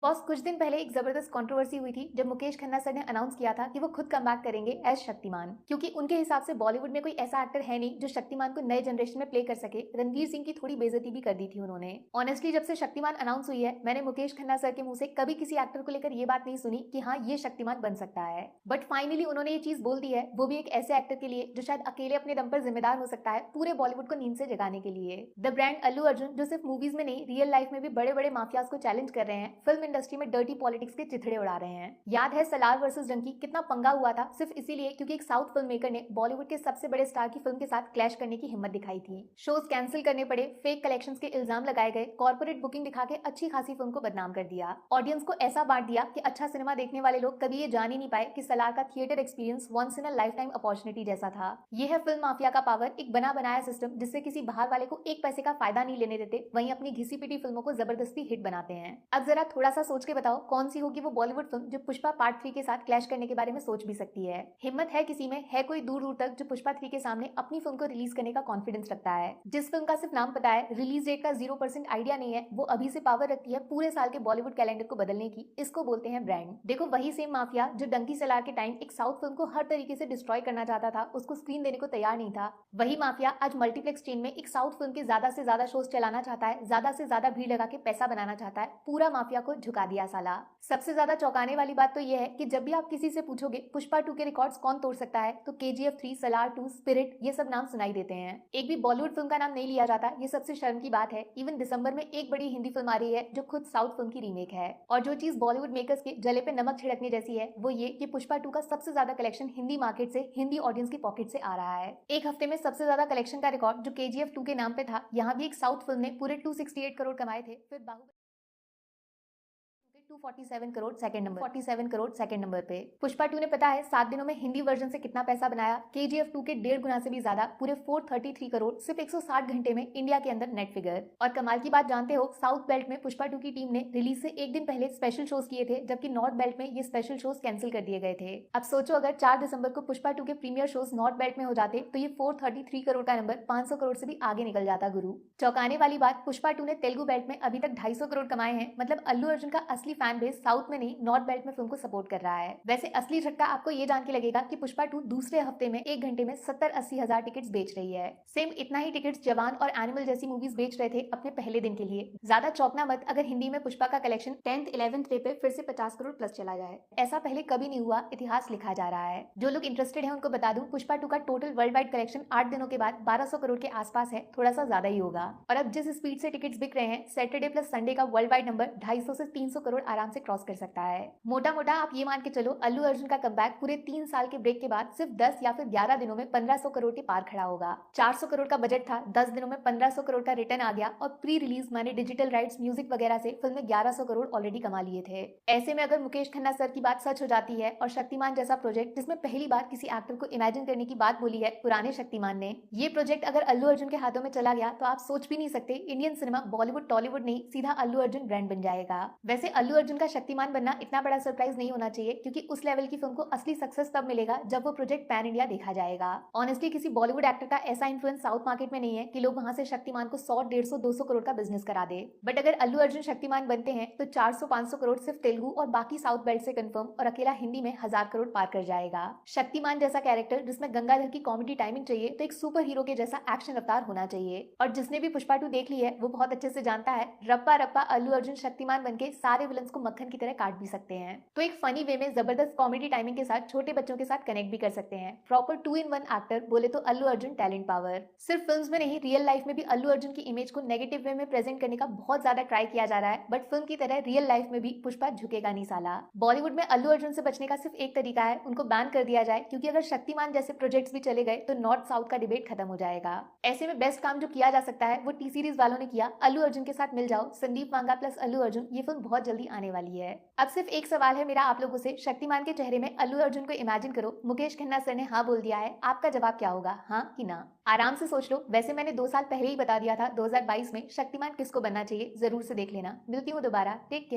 Boss कुछ दिन पहले एक जबरदस्त कंट्रोवर्सी हुई थी जब मुकेश खन्ना सर ने अनाउंस किया था कि वो खुद कमबैक करेंगे एज शक्तिमान, क्योंकि उनके हिसाब से बॉलीवुड में कोई ऐसा एक्टर है नहीं जो शक्तिमान को नए जनरेशन में प्ले कर सके। रणवीर सिंह की थोड़ी बेइज्जती भी कर दी थी उन्होंने। ऑनेस्टली जब से शक्तिमान अनाउंस हुई है मैंने मुकेश खन्ना सर के मुंह से कभी किसी एक्टर को लेकर ये बात नहीं सुनी कि हाँ ये शक्तिमान बन सकता है, बट फाइनली उन्होंने ये चीज बोल दी है, वो भी एक ऐसे एक्टर के लिए जो शायद अकेले अपने दम पर जिम्मेदार हो सकता है पूरे बॉलीवुड को नींद से जगाने के लिए। द ब्रांड अल्लू अर्जुन, जो सिर्फ मूवीज में नहीं रियल लाइफ में भी बड़े बड़े माफियाज को चैलेंज कर रहे हैं, फिल्म इंडस्ट्री में डर्टी पॉलिटिक्स के चिथड़े उड़ा रहे हैं। याद है सलार वर्सेस डंकी कितना पंगा हुआ था सिर्फ इसीलिए क्योंकि एक साउथ फिल्म मेकर ने बॉलीवुड के सबसे बड़े स्टार की फिल्म के साथ क्लैश करने की हिम्मत दिखाई थी। शोज कैंसिल करने पड़े, फेक कलेक्शंस के इल्जाम लगाए गए, कॉर्पोरेट बुकिंग दिखा के अच्छी खासी फिल्म को बदनाम कर दिया, ऑडियंस को ऐसा बांट दिया कि अच्छा सिनेमा देखने वाले लोग कभी ये जान ही नहीं पाए कि सलार का theatre experience once in a lifetime opportunity जैसा था। यह है फिल्म माफिया का पावर, एक बना बनाया सिस्टम जिससे किसी बाहर वाले को एक पैसे का फायदा नहीं लेने देते, वहीं अपनी घिसी पिटी फिल्मों को जबरदस्ती हिट बनाते हैं। अब जरा थोड़ा सा सोच के बताओ कौन सी होगी वो बॉलीवुड फिल्म जो पुष्पा पार्ट 3 के साथ क्लैश करने के बारे में सोच भी सकती है। हिम्मत है किसी में, है कोई दूर दूर तक जो पुष्पा 3 के सामने अपनी फिल्म को रिलीज करने का कॉन्फिडेंस रखता है। जिस फिल्म का सिर्फ नाम पता है, रिलीज डेट का 0% आइडिया नहीं है, वो अभी से पावर रखती है पूरे साल के बॉलीवुड कैलेंडर को बदलने की। इसको बोलते हैं ब्रांड। देखो वही सेम माफिया जो डंकी सलार के टाइम एक साउथ फिल्म को हर तरीके से डिस्ट्रॉय करना चाहता था, उसको स्क्रीन देने को तैयार नहीं था, वही माफिया आज मल्टीप्लेक्स चेन में एक साउथ फिल्म के ज्यादा से ज्यादा शोज चलाना चाहता है, ज्यादा से ज्यादा भीड़ लगा के पैसा बनाना चाहता है। पूरा माफिया को झुका दिया साला। सबसे ज्यादा चौंकाने वाली बात तो यह है कि जब भी आप किसी से पूछोगे पुष्पा 2 के रिकॉर्ड्स कौन तोड़ सकता है, तो KGF 3, सलार 2, स्पिरिट, ये सब नाम सुनाई देते हैं। एक भी बॉलीवुड फिल्म का नाम नहीं लिया जाता, ये सबसे शर्म की बात है। इवन दिसंबर में एक बड़ी हिंदी फिल्म आ रही है जो खुद साउथ फिल्म की रीमेक है, और जो चीज बॉलीवुड मेकर्स के जले पे नमक छिड़कने जैसी है वो ये कि पुष्पा 2 का सबसे ज्यादा कलेक्शन हिंदी मार्केट से, हिंदी ऑडियंस की पॉकेट से आ रहा है। एक हफ्ते में सबसे ज्यादा कलेक्शन का रिकॉर्ड जो KGF 2 के नाम पे था, यहाँ भी एक साउथ फिल्म ने पूरे 268 करोड़ कमाए थे। फिर Baahubali 247 crore second number, 47 crore second number पे। पुष्पा 2 ने पता है 7 दिनों में हिंदी वर्जन से कितना पैसा बनाया? KGF 2 के 1.5 गुना से भी ज्यादा, पूरे 433 करोड़ सिर्फ 160 घंटे में इंडिया के अंदर नेट फिगर। और कमाल की बात जानते हो, साउथ बेल्ट में पुष्पा 2 की टीम ने रिलीज से एक दिन पहले स्पेशल शोज किए थे, जबकि नॉर्थ बेल्ट में ये स्पेशल शोज कैंसिल कर दिए गए थे। अब सोचो अगर 4 दिसंबर को पुष्पा 2 के प्रीमियर शोज नॉर्थ बेल्ट में हो जाते तो ये 433 करोड़ का नंबर 500 करोड़ से भी आगे निकल जाता गुरु। चौंकाने वाली बात, पुष्पा 2 ने तेलुगु बेल्ट में अभी तक 250 करोड़ कमाए हैं, मतलब अल्लू अर्जुन का असली फैन बेस साउथ में नहीं नॉर्थ बेल्ट में फिल्म को सपोर्ट कर रहा है। वैसे असली झटका आपको ये जान के लगेगा कि पुष्पा 2 दूसरे हफ्ते में एक घंटे में 70-80 हजार टिकट्स बेच रही है। सेम इतना ही टिकट्स जवान और एनिमल जैसी मूवीज बेच रहे थे अपने पहले दिन के लिए। ज्यादा चौंकना मत अगर हिंदी में पुष्पा का कलेक्शन 10th 11th डे पे फिर से 50 करोड़ प्लस चला जाए। ऐसा पहले कभी नहीं हुआ, इतिहास लिखा जा रहा है। जो लोग इंटरेस्टेड है उनको बता दूं, पुष्पा 2 का टोटल वर्ल्ड वाइड कलेक्शन 8 दिनों के बाद 1200 करोड़ के आसपास है, थोड़ा सा ज्यादा ही होगा। और अब जिस स्पीड से टिकट्स बिक रहे हैं, सैटरडे प्लस संडे का वर्ल्ड वाइड नंबर 250 से 300 करोड़ आराम से क्रॉस कर सकता है। मोटा मोटा आप ये मान के चलो अल्लू अर्जुन का कमबैक पूरे 3 साल के ब्रेक के बाद सिर्फ 10 या फिर 11 दिनों में 1500 करोड़ के पार खड़ा होगा। 400 करोड़ का बजट था, 10 दिनों में 1500 करोड़ का रिटर्न आ गया, और प्री रिलीज माने डिजिटल राइट्स, म्यूजिक वगैरह से फिल्म ने 1100 करोड़ ऑलरेडी कमा लिए थे। ऐसे में अगर मुकेश खन्ना सर की बात सच हो जाती है और शक्तिमान जैसा प्रोजेक्ट जिसमें पहली बार किसी एक्टर को इमेजिन करने की बात बोली है पुराने शक्तिमान ने, ये प्रोजेक्ट अगर अल्लू अर्जुन के हाथों में चला गया तो आप सोच भी नहीं सकते इंडियन सिनेमा बॉलीवुड टॉलीवुड नहीं सीधा अल्लू अर्जुन ब्रांड बन जाएगा। वैसे अल्लू अर्जुन का शक्तिमान बनना इतना बड़ा सरप्राइज नहीं होना चाहिए, क्योंकि उस लेवल की फिल्म को असली सक्सेस तब मिलेगा जब वो प्रोजेक्ट पैन इंडिया देखा जाएगा। ऑनेस्टली किसी बॉलीवुड एक्टर का ऐसा इन्फ्लुएंस साउथ मार्केट में नहीं है कि लोग वहां से शक्तिमान को 100, 150, 200 करोड़ का बिजनेस करा दे। बट अगर अल्लू अर्जुन शक्तिमान बनते हैं तो 400, 500 करोड़ सिर्फ तेलुगु और बाकी साउथ बेल्ट से कंफर्म, और अकेला हिंदी में 1000 करोड़ पार कर जाएगा। शक्तिमान जैसा कैरेक्टर जिसमें गंगाधर की कॉमेडी टाइमिंग चाहिए, तो एक सुपर हीरो के जैसा एक्शन अवतार होना चाहिए। और जिसने भी पुष्पा 2 देख ली है वो बहुत अच्छे से जानता है रप्पा रप्पा अल्लू अर्जुन शक्तिमान बनके सारे विलन्स को मक्खन की तरह काट भी सकते हैं। तो एक फनी वे में जबरदस्त कॉमेडी टाइमिंग के साथ छोटे बच्चों के साथ कनेक्ट भी कर सकते हैं। प्रॉपर 2 in 1 एक्टर बोले तो अल्लू अर्जुन टैलेंट पावर। सिर्फ फिल्म्स में नहीं, रियल लाइफ में भी अल्लू अर्जुन की इमेज को नेगेटिव वे में प्रेजेंट करने का बहुत ज्यादा ट्राई किया जा रहा है, बट फिल्म की तरह रियल लाइफ में भी पुष्पा झुकेगा नहीं साला। बॉलीवुड में अल्लू अर्जुन से बचने का सिर्फ एक तरीका है, उनको बैन कर दिया जाए, क्योंकि अगर शक्तिमान जैसे प्रोजेक्ट्स भी चले गए तो नॉर्थ साउथ का डिबेट खत्म हो जाएगा। ऐसे में बेस्ट काम जो किया जा सकता है वो टी सीरीज वालों ने किया, अल्लू अर्जुन के साथ मिल जाओ, संदीप वांगा प्लस अल्लू अर्जुन, ये फिल्म बहुत जल्दी आने वाली है। अब सिर्फ एक सवाल है मेरा आप लोगों से, शक्तिमान के चेहरे में अल्लू अर्जुन को इमेजिन करो, मुकेश खन्ना सर ने हाँ बोल दिया है, आपका जवाब क्या होगा, हाँ कि ना? आराम से सोच लो। वैसे मैंने 2 साल पहले ही बता दिया था 2022 में शक्तिमान किसको बनना चाहिए, जरूर से देख लेना। मिलती हूँ दोबारा, टेक केयर।